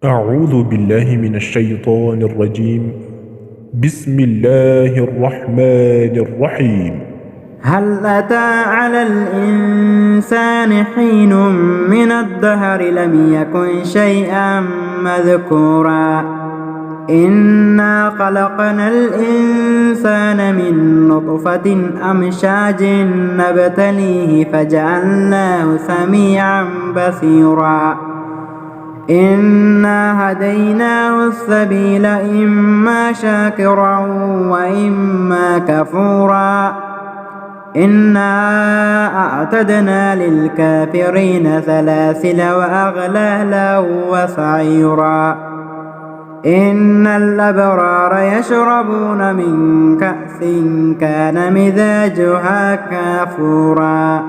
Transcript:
أعوذ بالله من الشيطان الرجيم. بسم الله الرحمن الرحيم. هل أتى على الإنسان حين من الدهر لم يكن شيئا مذكورا إنا خلقنا الإنسان من نطفة أمشاج نبتليه فجعلناه سميعا بصيرا إنا هديناه السبيل إما شاكرا وإما كفورا إنا أعتدنا للكافرين سلاسل وأغلالا وسعيرا إن الأبرار يشربون من كأس كان مزاجها كافورا